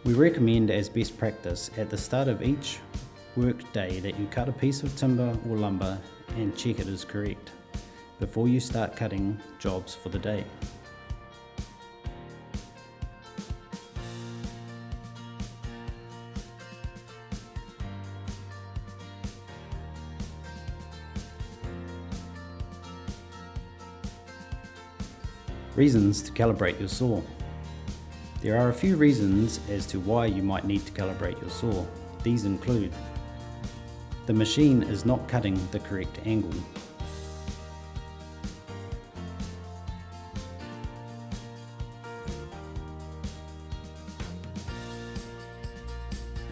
We recommend as best practice at the start of each work day that you cut a piece of timber or lumber and check it is correct before you start cutting jobs for the day. Reasons to calibrate your saw. There are a few reasons as to why you might need to calibrate your saw. These include: the machine is not cutting the correct angle,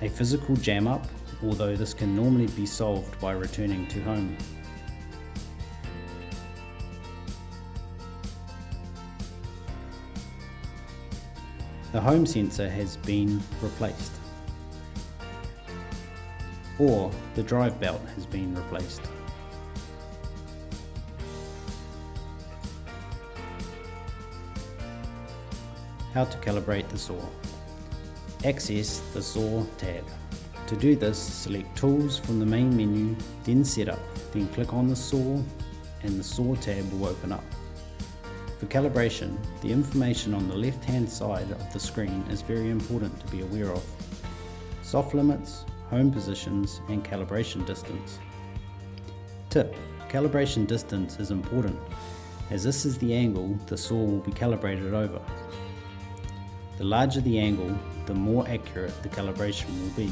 a physical jam up, although this can normally be solved by returning to home. The home sensor has been replaced, or the drive belt has been replaced. How to calibrate the saw. Access the saw tab. To do this, select Tools from the main menu, then Setup, then click on the saw and the saw tab will open up. For calibration, the information on the left-hand side of the screen is very important to be aware of. Soft limits, home positions, and calibration distance. Tip: calibration distance is important, as this is the angle the saw will be calibrated over. The larger the angle, the more accurate the calibration will be.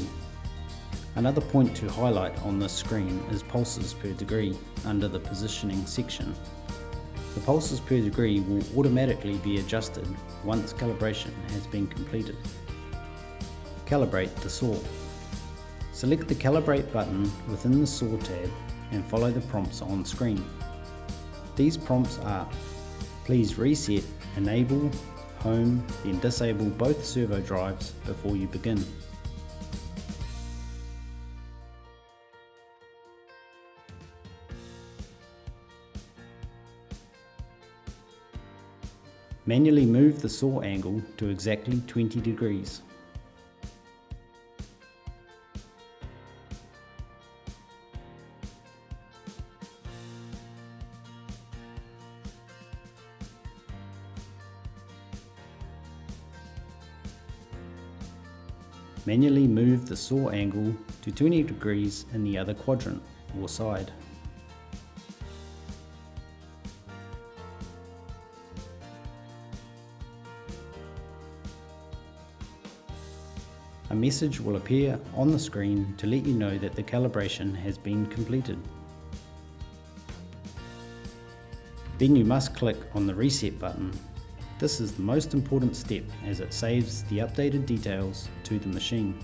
Another point to highlight on this screen is pulses per degree under the positioning section. The pulses per degree will automatically be adjusted once calibration has been completed. Calibrate the saw. Select the Calibrate button within the saw tab and follow the prompts on screen. These prompts are: please reset, enable, home, then disable both servo drives before you begin. Manually move the saw angle to exactly 20 degrees. Manually move the saw angle to 20 degrees in the other quadrant or side. A message will appear on the screen to let you know that the calibration has been completed. Then you must click on the reset button. This is the most important step as it saves the updated details to the machine.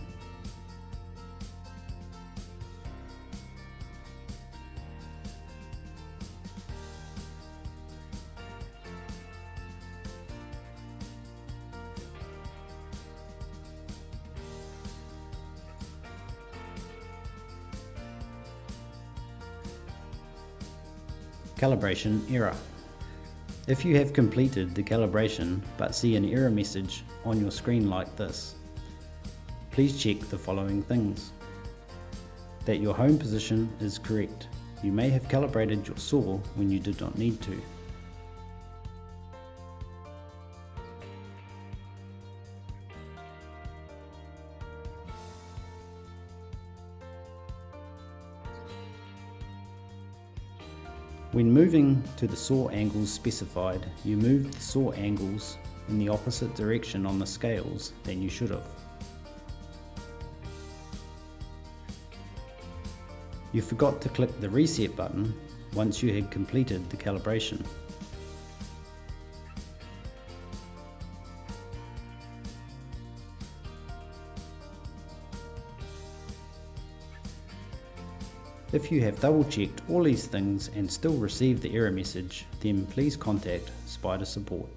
Calibration error. If you have completed the calibration but see an error message on your screen like this, please check the following things: that your home position is correct. You may have calibrated your saw when you did not need to. When moving to the saw angles specified, you moved the saw angles in the opposite direction on the scales than you should have. You forgot to click the reset button once you had completed the calibration. If you have double checked all these things and still receive the error message, then please contact Spida Support.